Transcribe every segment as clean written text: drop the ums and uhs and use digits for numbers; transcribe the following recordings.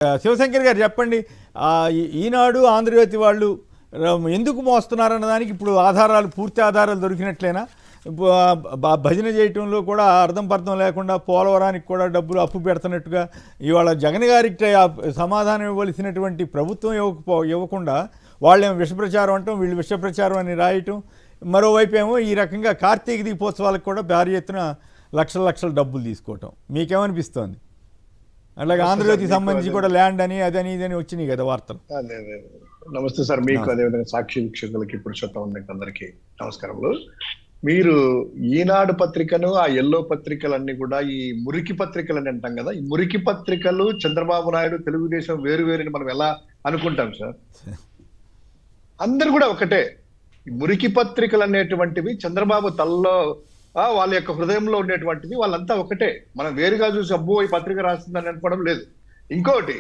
శివశంకర్ గారు చెప్పండి, ఈనాడు ఆంధ్రజ్యోతి వాళ్ళు ఎందుకు మోస్తున్నారన్న దానికి ఇప్పుడు ఆధారాలు, పూర్తి ఆధారాలు దొరికినట్లేనా? భజన చేయటంలో కూడా అర్థం పర్థం లేకుండా పోలవరానికి కూడా డబ్బులు అప్పు పెడుతున్నట్టుగా ఇవాళ జగన్ గారికి సమాధానం ఇవ్వవలసినటువంటి ప్రభుత్వం ఇవ్వకుండా వాళ్ళేమో విషప్రచారం అంటాం, వీళ్ళు విషప్రచారం అని రాయటం, మరోవైపు ఏమో ఈ రకంగా కార్తీక దీపోత్సవాలకు కూడా భారీ ఎత్తున లక్షల లక్షల డబ్బులు తీసుకోవటం. మీకేమనిపిస్తోంది? అలాగే ఆంధ్రజ్యోతికి సంబంధించి కూడా ల్యాండ్ అని అదని ఇదని వచ్చినాయి కదా వార్తలు. నమస్తే సార్, మీకు అదేవిధంగా సాక్షి వీక్షకులకి, పురుషోత్తం అందరికీ నమస్కారములు. మీరు ఈనాడు పత్రికను, ఆ ఎల్లో పత్రికలన్నీ కూడా ఈ మురికి పత్రికలు అని అంటాం కదా, ఈ మురికి పత్రికలు చంద్రబాబు నాయుడు, తెలుగుదేశం వేరు వేరుని మనం ఎలా అనుకుంటాం సార్? అందరు కూడా ఒకటే. మురికి పత్రికలు అనేటువంటివి చంద్రబాబు తల్లో, వాళ్ళ యొక్క హృదయంలో ఉండేటువంటిది, వాళ్ళంతా ఒకటే. మనం వేరుగా చూసి అబ్బో ఈ పత్రిక రాస్తుందని అనుకోవడం లేదు. ఇంకోటి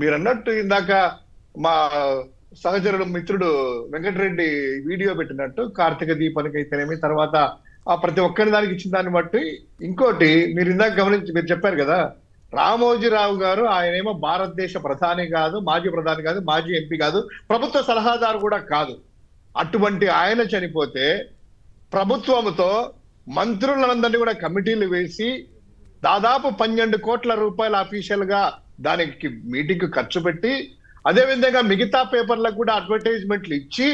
మీరు అన్నట్టు ఇందాక మా సహచరుడు మిత్రుడు వెంకటరెడ్డి వీడియో పెట్టినట్టు కార్తీక దీపానికి అయితేనేమి, తర్వాత ఆ ప్రతి ఒక్కరి దానికి ఇచ్చిన దాన్ని బట్టి, ఇంకోటి మీరు ఇందాక గమనించి మీరు చెప్పారు కదా, రామోజీరావు గారు ఆయనేమో భారతదేశ ప్రధాని కాదు, మాజీ ప్రధాని కాదు, మాజీ ఎంపీ కాదు, ప్రభుత్వ సలహాదారు కూడా కాదు. అటువంటి ఆయన చనిపోతే ప్రభుత్వంతో మంత్రులందరినీ కూడా కమిటీలు వేసి దాదాపు 12 కోట్ల రూపాయల అఫీషియల్ గా దానికి మీటింగ్ ఖర్చు పెట్టి, అదేవిధంగా మిగతా పేపర్లకు కూడా అడ్వర్టైజ్మెంట్లు ఇచ్చి,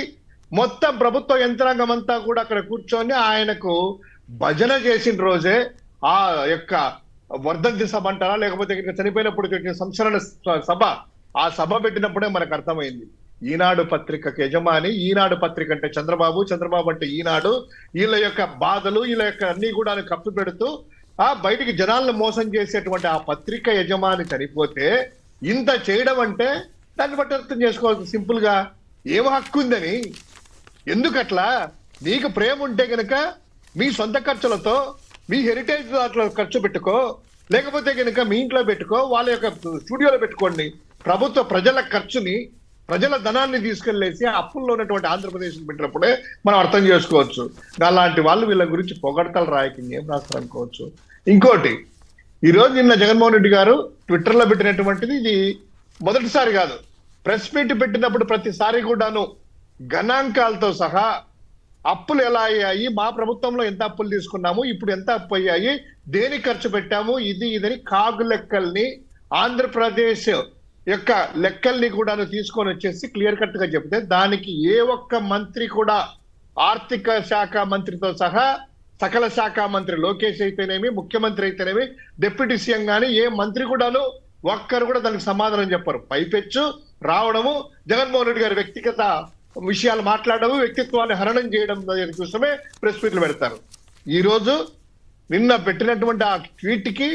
మొత్తం ప్రభుత్వ యంత్రాంగం అంతా కూడా అక్కడ కూర్చొని ఆయనకు భజన చేసిన రోజే ఆ యొక్క వర్ధంతి సభ అంటారా, లేకపోతే ఇక్కడ చనిపోయినప్పుడు సంస్మరణ సభ, ఆ సభ పెట్టినప్పుడే మనకు అర్థమైంది ఈనాడు పత్రికకి యజమాని. ఈనాడు పత్రిక అంటే చంద్రబాబు, చంద్రబాబు అంటే ఈనాడు. వీళ్ళ యొక్క బాధలు, వీళ్ళ యొక్క అన్ని కూడా కప్పు పెడుతూ బయటికి జనాలను మోసం చేసేటువంటి ఆ పత్రిక యజమాని చనిపోతే ఇంత చేయడం అంటే దాన్ని బట్టి అర్థం చేసుకోవాలి సింపుల్ గా. ఏం హక్కు ఉందని, ఎందుకట్లా? నీకు ప్రేమ ఉంటే కనుక మీ సొంత ఖర్చులతో, మీ హెరిటేజ్ దాంట్లో ఖర్చు పెట్టుకో, లేకపోతే కనుక మీ ఇంట్లో పెట్టుకో, వాళ్ళ యొక్క స్టూడియోలో పెట్టుకోండి. ప్రభుత్వ ప్రజల ఖర్చుని, ప్రజల ధనాన్ని తీసుకెళ్లేసి అప్పుల్లో ఉన్నటువంటి ఆంధ్రప్రదేశ్ పెట్టినప్పుడే మనం అర్థం చేసుకోవచ్చు. అలాంటి వాళ్ళు వీళ్ళ గురించి పొగడతలు రాయకి ఏం రాస్తారు అనుకోవచ్చు. ఇంకోటి, ఈరోజు నిన్న జగన్మోహన్ రెడ్డి గారు ట్విట్టర్లో పెట్టినటువంటిది ఇది మొదటిసారి కాదు. ప్రెస్ మీట్ పెట్టినప్పుడు ప్రతిసారి కూడాను గణాంకాలతో సహా అప్పులు ఎలా అయ్యాయి, మా ప్రభుత్వంలో ఎంత అప్పులు తీసుకున్నాము, ఇప్పుడు ఎంత అప్పు అయ్యాయి, దేనికి ఖర్చు పెట్టాము, ఇదని కాగు లెక్కల్ని, ఆంధ్రప్రదేశ్ యొక్క లెక్కల్ని కూడా తీసుకొని వచ్చేసి క్లియర్ కట్ గా చెప్తే దానికి ఏ ఒక్క మంత్రి కూడా, ఆర్థిక శాఖ మంత్రితో సహా సకల శాఖ మంత్రి లోకేష్ అయితేనేమి, ముఖ్యమంత్రి అయితేనేమి, డిప్యూటీ సీఎం కానీ ఏ మంత్రి కూడాను ఒక్కరు కూడా దానికి సమాధానం చెప్పరు. పైపెచ్చు రావడము, జగన్మోహన్ రెడ్డి గారి వ్యక్తిగత విషయాలు మాట్లాడము, వ్యక్తిత్వాన్ని హరణం చేయడం కోసమే ప్రెస్ మీట్లు పెడతారు. ఈ రోజు నిన్న పెట్టినటువంటి ఆ ట్వీట్ కి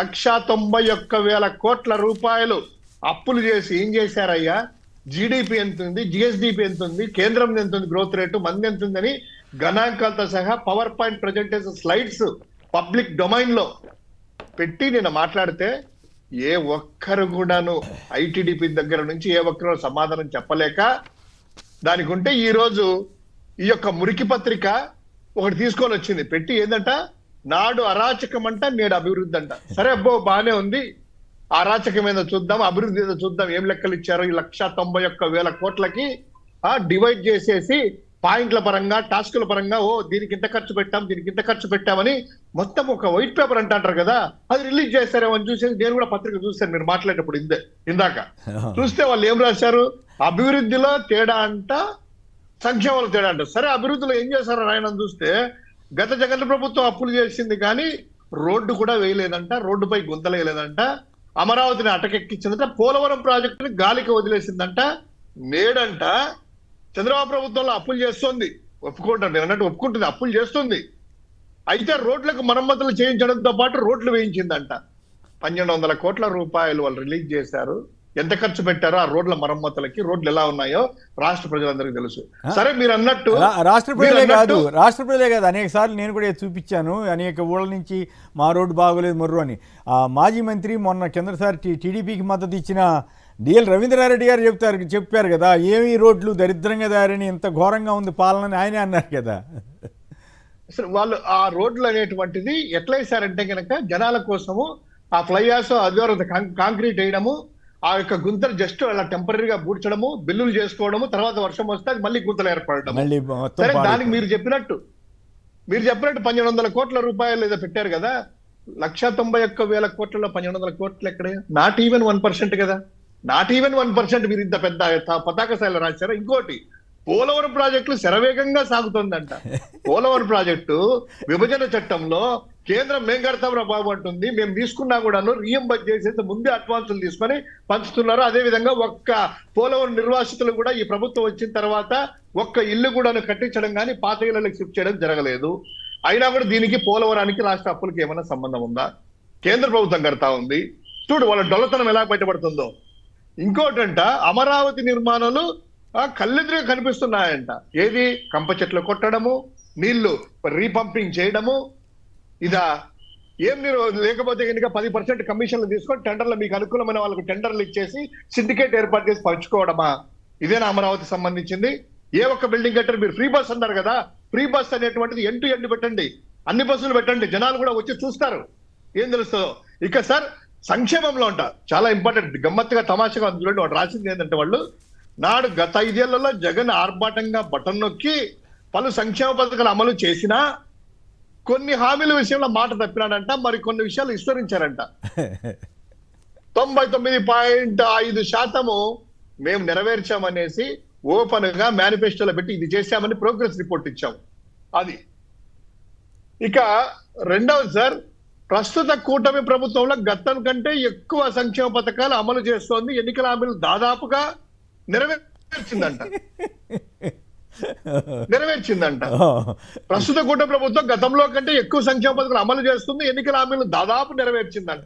191,000 కోట్ల రూపాయలు అప్పులు చేసి ఏం చేశారయ్యా? జీడిపి ఎంత ఉంది, జిఎస్డిపి ఎంత ఉంది, కేంద్రం ఎంత ఉంది, గ్రోత్ రేటు మంది ఎంత ఉందని గణాంకాలతో సహా power point presentation slides public domain లో పెట్టి నిన్న మాట్లాడితే ఏ ఒక్కరు కూడాను ఐటీడీపీ దగ్గర నుంచి ఏ ఒక్కరు సమాధానం చెప్పలేక దానికి ఉంటే, ఈ రోజు ఈ యొక్క మురికి పత్రిక ఒకటి తీసుకొని వచ్చింది పెట్టి, ఏంటంట, నాడు అరాచకం అంట, నేడు అభివృద్ధి అంట. సరే అబ్బో బానే ఉంది, అరాచకం ఏదో చూద్దాం, అభివృద్ధి ఏదో చూద్దాం, ఏం లెక్కలు ఇచ్చారో. ఈ 191,000 కోట్లకి డివైడ్ చేసేసి పాయింట్ల పరంగా, టాస్కుల పరంగా, దీనికి ఇంత ఖర్చు పెట్టాం, దీనికి ఇంత ఖర్చు పెట్టామని మొత్తం ఒక వైట్ పేపర్ అంటారు కదా, అది రిలీజ్ చేస్తారేమో అని చూసేసి నేను కూడా పత్రిక చూస్తాను మీరు మాట్లాడేటప్పుడు ఇందాక చూస్తే వాళ్ళు ఏం రాశారు, అభివృద్ధిలో తేడా అంట, సంక్షేమంలో తేడా అంట. సరే అభివృద్ధిలో ఏం చేశారో ఆయన చూస్తే గత జగన్ ప్రభుత్వం అప్పులు చేసింది కానీ రోడ్డు కూడా వేయలేదంట, రోడ్డుపై గుంతలు వేయలేదంట, అమరావతిని అటకెక్కించిందంట, పోలవరం ప్రాజెక్టుని గాలికి వదిలేసిందంట. నేడంట చంద్రబాబు ప్రభుత్వంలో అప్పులు చేస్తుంది, ఒప్పుకుంటాను నేను అన్నట్టు ఒప్పుకుంటుంది, అప్పులు చేస్తుంది. అయితే రోడ్లకు మరమ్మతులు చేయించడంతో పాటు రోడ్లు వేయించిందంట. 1,200 కోట్ల రూపాయలు వాళ్ళు రిలీజ్ చేశారు. ఎంత ఖర్చు పెట్టారో ఆ రోడ్ల మరమ్మతులకి, రోడ్లు ఎలా ఉన్నాయో రాష్ట్ర ప్రజలందరికీ తెలుసు. సరే మీరు అన్నట్టు రాష్ట్ర ప్రజలే కాదు, అనేక సార్లు నేను కూడా చూపించాను, అనేక ఊళ్ళ నుంచి మా రోడ్డు బాగోలేదు మర్రు అని. మాజీ మంత్రి మొన్న కిందసారి టీడీపీకి మద్దతు ఇచ్చిన డిఎల్ రవీంద్రారెడ్డి గారు చెప్పారు కదా, ఏమీ రోడ్లు దరిద్రంగా దారిని, ఇంత ఘోరంగా ఉంది పాలన ఆయనే అన్నారు కదా. అసలు వాళ్ళు ఆ రోడ్లు అనేటువంటిది ఎట్లా వేశారంటే కనుక జనాల కోసము, ఆ ఫ్లైయాస్ అదే కాంక్రీట్ వేయడము, ఆ యొక్క గుంతలు జస్ట్ అలా టెంపరీగా పూడ్చడము, బిల్లులు చేసుకోవడము, తర్వాత వర్షం వస్తే అది మళ్ళీ గుంతలు ఏర్పడటం. మళ్ళీ మొత్తం సరే, దానికి పాడైపోయింది. మీరు చెప్పినట్టు 1200 కోట్ల రూపాయలు ఏదో పెట్టారు కదా, 191,000 కోట్లలో 1200 కోట్లు ఎక్కడే? నాట్ ఈవెన్ 1% కదా, నాట్ ఈవెన్ 1%. మీరు ఇంత పెద్ద పతాక స్థాయిలో రాశారా? ఇంకోటి, పోలవరం ప్రాజెక్టులు శరవేగంగా సాగుతుందంట. పోలవరం ప్రాజెక్టు విభజన చట్టంలో కేంద్రం మేం కడతాంరా బాబు అంటుంది, మేము తీసుకున్నా కూడాను రీఎంబర్స్ చేసేసి ముందే అడ్వాన్సులు తీసుకొని పంచుతున్నారు. అదే విధంగా ఒక్క పోలవరం నిర్వాసితులు కూడా ఈ ప్రభుత్వం వచ్చిన తర్వాత ఒక్క ఇల్లు కూడా కట్టించడం కానీ పాత ఇళ్లకు షిఫ్ట్ చేయడం జరగలేదు. అయినా కూడా దీనికి పోలవరానికి రాష్ట్ర అప్పులకి ఏమైనా సంబంధం ఉందా? కేంద్ర ప్రభుత్వం కడతా ఉంది. చూడు వాళ్ళ డొల్లతనం ఎలా బయటపడుతుందో. ఇంకోటంట, అమరావతి నిర్మాణాలు కళ్ళెదురుగా కనిపిస్తున్నాయంట. ఏది? కంప చెట్లు కొట్టడము, నీళ్లు రీపంపింగ్ చేయడము. ఇదా ఏం? మీరు లేకపోతే కనుక 10% కమిషన్లు తీసుకొని టెండర్లు, మీకు అనుకూలమైన వాళ్ళకు టెండర్లు ఇచ్చేసి సిండికేట్ ఏర్పాటు చేసి పంచుకోవడమా? ఇదేనా అమరావతి సంబంధించింది? ఏ ఒక్క బిల్డింగ్ కట్టారు? మీరు ఫ్రీ బస్ అన్నారు కదా, ఫ్రీ బస్ అనేటువంటిది ఎండ్ టు ఎండ్ పెట్టండి, అన్ని బస్సులు పెట్టండి, జనాలు కూడా వచ్చి చూస్తారు, ఏం తెలుస్తుందో. ఇక సార్, సంక్షేమంలో అంట చాలా ఇంపార్టెంట్, గమ్మత్తుగా తమాషగా అందులో వాడు రాసింది ఏంటంటే, వాళ్ళు నాడు గత 5 ఏళ్లలో జగన్ ఆర్భాటంగా బటన్ నొక్కి పలు సంక్షేమ పథకాలు అమలు చేసినా కొన్ని హామీల విషయంలో మాట తప్పినాడంట, మరి కొన్ని విషయాలు విస్తరించారంట. 99.5% మేము నెరవేర్చామనేసి ఓపెన్ గా మేనిఫెస్టోలో పెట్టి ఇది చేశామని ప్రోగ్రెస్ రిపోర్ట్ ఇచ్చాం. అది. ఇక రెండవది సార్, ప్రస్తుత కూటమి ప్రభుత్వంలో గతం కంటే ఎక్కువ సంక్షేమ పథకాలు అమలు చేస్తోంది. ఎన్నికల హామీలు దాదాపుగా నెరవేర్చిందంట. ప్రస్తుత కూటమి ప్రభుత్వం గతంలో కంటే ఎక్కువ సంక్షేమ పథకాలు అమలు చేస్తుంది, ఎన్నికల హామీలు దాదాపు నెరవేర్చిందంట.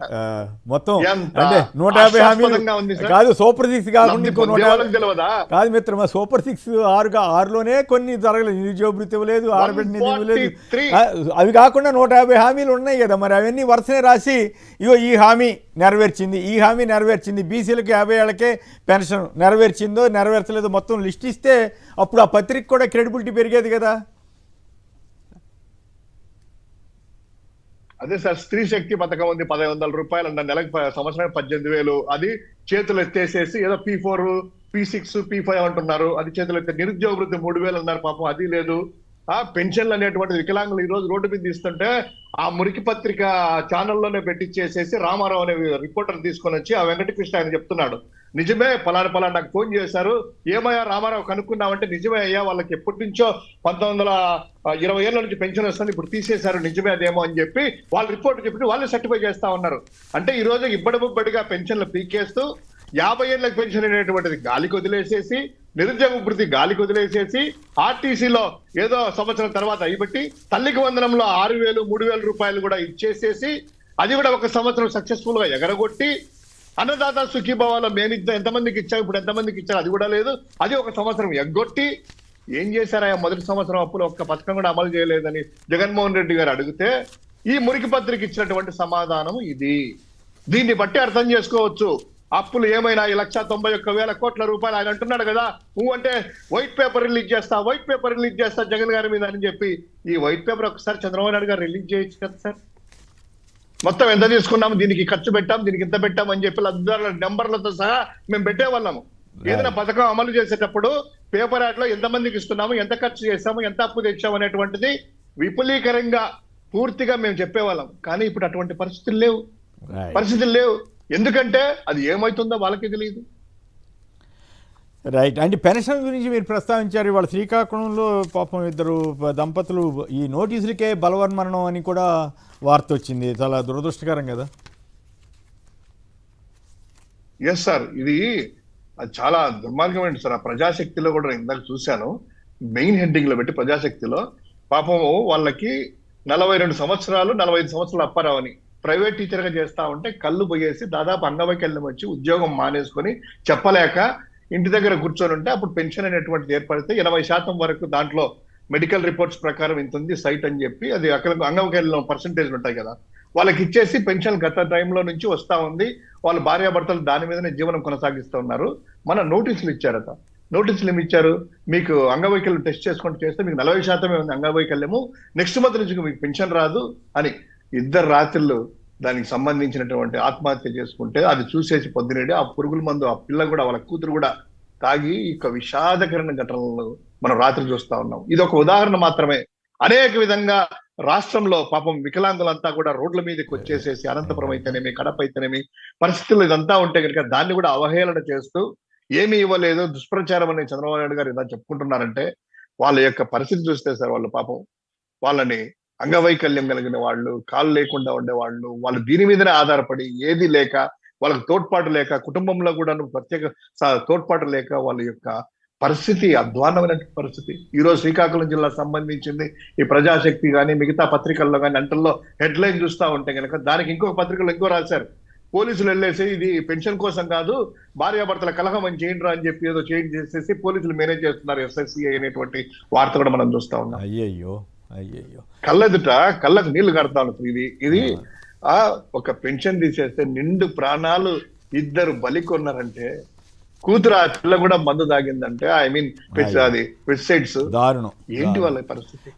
మొత్తం అంటే 150 హామీలు కాదు, సూపర్ 6 కాకుండా ఇంకో 150 తెలియదా? కాదు మిత్రమా, సూపర్ 6 6లోనే కొన్ని జరగలేదు. నిరుద్యోగ వృత్తి ఇవ్వలేదు, ఆడబిడ్డ నిధి ఇవ్వలేదు. అవి కాకుండా 150 హామీలు ఉన్నాయి కదా, మరి అవన్నీ వరుసనే రాసి ఇగో ఈ హామీ నెరవేర్చింది, ఈ హామీ నెరవేర్చింది, బీసీలకు 50 ఏళ్లకే పెన్షన్ నెరవేర్చిందో నెరవేర్చలేదో మొత్తం లిస్ట్ ఇస్తే అప్పుడు ఆ పత్రిక కూడా క్రెడిబిలిటీ పెరిగేది కదా. అదే సార్, స్త్రీ శక్తి పథకం ఉంది, 1,500 రూపాయలు అన్న నెలకు, సంవత్సరానికి 18,000. అది చేతులు ఎత్తేసేసి ఏదో P4 P6 P5 అంటున్నారు. అది చేతులు ఎత్తే. నిరుద్యోగ వృత్తి 3,000 అన్నారు, పాపం అది లేదు. పెన్షన్లు అనేటువంటి వికలాంగులు ఈ రోజు రోడ్డు మీద తీస్తుంటే ఆ మురికి పత్రిక ఛానల్లోనే పెట్టించేసేసి రామారావు అనే రిపోర్టర్ తీసుకొని వచ్చి ఆ వెంకటకృష్ణ ఆయన చెప్తున్నాడు, నిజమే పలానా నాకు ఫోన్ చేశారు, ఏమయ్యా రామారావు కనుక్కున్నామంటే, నిజమే అయ్యా, వాళ్ళకి ఎప్పటి నుంచో 1920 ఏళ్ల నుంచి పెన్షన్ వస్తుంది, ఇప్పుడు తీసేశారు, నిజమే అదేమో అని చెప్పి వాళ్ళు రిపోర్ట్ చెప్పి వాళ్ళు సర్టిఫై చేస్తా ఉన్నారు. అంటే ఈ రోజు ఇబ్బడిబుబ్బడిగా పెన్షన్లు పీకేస్తూ 50 ఏళ్ళకి పెన్షన్ అనేటువంటిది గాలికి వదిలేసేసి, నిరుద్యోగ వృత్తి గాలికి వదిలేసేసి, ఆర్టీసీలో ఏదో సంవత్సరం తర్వాత అయిబట్టి తల్లికి వందనంలో 6,000 3,000 రూపాయలు కూడా ఇచ్చేసేసి, అది కూడా ఒక సంవత్సరం సక్సెస్ఫుల్ గా ఎగరగొట్టి, అన్నదాత సుఖీభావాలో ఎంతమందికి ఇచ్చాం, ఇప్పుడు ఎంతమందికి ఇచ్చారు అది కూడా లేదు, అది ఒక సంవత్సరం ఎగ్గొట్టి ఏం చేశారా? మొదటి సంవత్సరం అప్పులు ఒక్క పథకం కూడా అమలు చేయలేదని జగన్మోహన్ రెడ్డి గారు అడిగితే ఈ మురికి పత్రిక ఇచ్చినటువంటి సమాధానం ఇది. దీన్ని బట్టి అర్థం చేసుకోవచ్చు అప్పులు ఏమైనా 191,000 కోట్ల రూపాయలు. ఆయన అంటున్నాడు కదా, నువ్వు అంటే వైట్ పేపర్ రిలీజ్ చేస్తా జగన్ గారి మీద అని చెప్పి. ఈ వైట్ పేపర్ ఒకసారి చంద్రబాబు నాయుడు గారు రిలీజ్ చేయొచ్చు కదా సార్. మొత్తం ఎంత తీసుకున్నాము, దీనికి ఖర్చు పెట్టాం, దీనికి ఇంత పెట్టాం అని చెప్పి లబ్ధిదారుల నెంబర్లతో సహా మేము పెట్టేవాళ్ళము. ఏదైనా పథకం అమలు చేసేటప్పుడు పేపర్ యాడ్ లో ఎంతమందికి ఇస్తున్నాము, ఎంత ఖర్చు చేస్తాము, ఎంత అప్పు తెచ్చాము అనేటువంటిది విపులీకరంగా పూర్తిగా మేము చెప్పేవాళ్ళం. కానీ ఇప్పుడు అటువంటి పరిస్థితులు లేవు. ఎందుకంటే అది ఏమవుతుందో వాళ్ళకి తెలియదు. రైట్. అంటే పెన్షన్ గురించి మీరు ప్రస్తావించారు. ఇవాళ శ్రీకాకుళంలో పాపం 2 దంపతులు ఈ నోటీసులకే బలవన్మరణం అని కూడా వార్త వచ్చింది. చాలా దురదృష్టకరం కదా. ఎస్ సార్, ఇది చాలా దుర్మార్గమైన సార్. ఆ ప్రజాశక్తిలో కూడా ఇందాక చూశాను, మెయిన్ హెడ్డింగ్ లో పెట్టి ప్రజాశక్తిలో పాపము వాళ్ళకి 42 సంవత్సరాలు 45 సంవత్సరాలు అప్పారావు అని ప్రైవేట్ టీచర్ గా చేస్తా ఉంటే కళ్ళు పోయేసి దాదాపు అంగవైకల్యం వచ్చి ఉద్యోగం మానేసుకొని చెప్పలేక ఇంటి దగ్గర కూర్చొని ఉంటే అప్పుడు పెన్షన్ అనేటువంటిది ఏర్పడితే 80% వరకు దాంట్లో మెడికల్ రిపోర్ట్స్ ప్రకారం ఇంత ఉంది సైట్ అని చెప్పి, అది అక్కడ అంగవైకల్యం పర్సంటేజ్లు ఉంటాయి కదా, వాళ్ళకి ఇచ్చేసి పెన్షన్ గత టైంలో నుంచి వస్తా ఉంది. వాళ్ళ భార్యాభర్తలు దాని మీదనే జీవనం కొనసాగిస్తూ ఉన్నారు. మన నోటీసులు ఇచ్చారట. నోటీసులు ఏమి ఇచ్చారు? మీకు అంగవైకల్యం టెస్ట్ చేసుకుంటూ చేస్తే మీకు 40% ఉంది అంగవైకల్యము, నెక్స్ట్ మంత్ నుంచి మీకు పెన్షన్ రాదు అని. 2 రాత్రులు దానికి సంబంధించినటువంటి ఆత్మహత్య చేసుకుంటే అది చూసేసి పొద్దునేడి ఆ పురుగుల మందు ఆ పిల్ల కూడా వాళ్ళ కూతురు కూడా తాగి ఇక విషాదకరమైన ఘటనలను మనం రాత్రి చూస్తా ఉన్నాం. ఇది ఒక ఉదాహరణ మాత్రమే. అనేక విధంగా రాష్ట్రంలో పాపం వికలాంగులంతా కూడా రోడ్ల మీదకి వచ్చేసేసి అనంతపురం అయితేనేమి, కడప అయితేనేమి పరిస్థితులు ఇదంతా ఉంటే కనుక దాన్ని కూడా అవహేళన చేస్తూ ఏమీ ఇవ్వలేదు, దుష్ప్రచారం అని చంద్రబాబు నాయుడు గారు ఇలా చెప్పుకుంటున్నారంటే వాళ్ళ యొక్క పరిస్థితి చూస్తే సార్, వాళ్ళు పాపం వాళ్ళని అంగవైకల్యం కలిగిన వాళ్ళు, కాళ్ళు లేకుండా ఉండేవాళ్ళు, వాళ్ళు దీని మీదనే ఆధారపడి ఏది లేక, వాళ్ళకి తోడ్పాటు లేక, కుటుంబంలో కూడా ప్రత్యేక తోడ్పాటు లేక వాళ్ళ యొక్క పరిస్థితి అధ్వాన్నమైన పరిస్థితి. ఈ రోజు శ్రీకాకుళం జిల్లా సంబంధించింది ఈ ప్రజాశక్తి కానీ మిగతా పత్రికల్లో కానీ అంటల్లో హెడ్లైన్ చూస్తా ఉంటే కనుక దానికి ఇంకొక పత్రికలో ఇంకో రాశారు, పోలీసులు వెళ్ళేసి ఇది పెన్షన్ కోసం కాదు భార్యాభర్తల కలహం అని చేయండి అని చెప్పి ఏదో చేంజ్ చేసేసి పోలీసులు మేనేజ్ చేస్తున్నారు ఎస్ఎస్సి అనేటువంటి వార్త కూడా మనం చూస్తా ఉన్నాం. అయ్యయ్యో అయ్యయ్యో, కళ్ళెదుట కళ్ళకు నీళ్లు కడతాను. ఇది ఆ ఒక పెన్షన్ తీసేస్తే నిండు ప్రాణాలు ఇద్దరు బలి కొన్నారంటే, కూతురు ఆ పిల్ల కూడా మందు తాగిందంటే, ఐ మీన్ అది పెస్టిసైడ్స్, దారుణం. ఏంటి వాళ్ళ పరిస్థితి?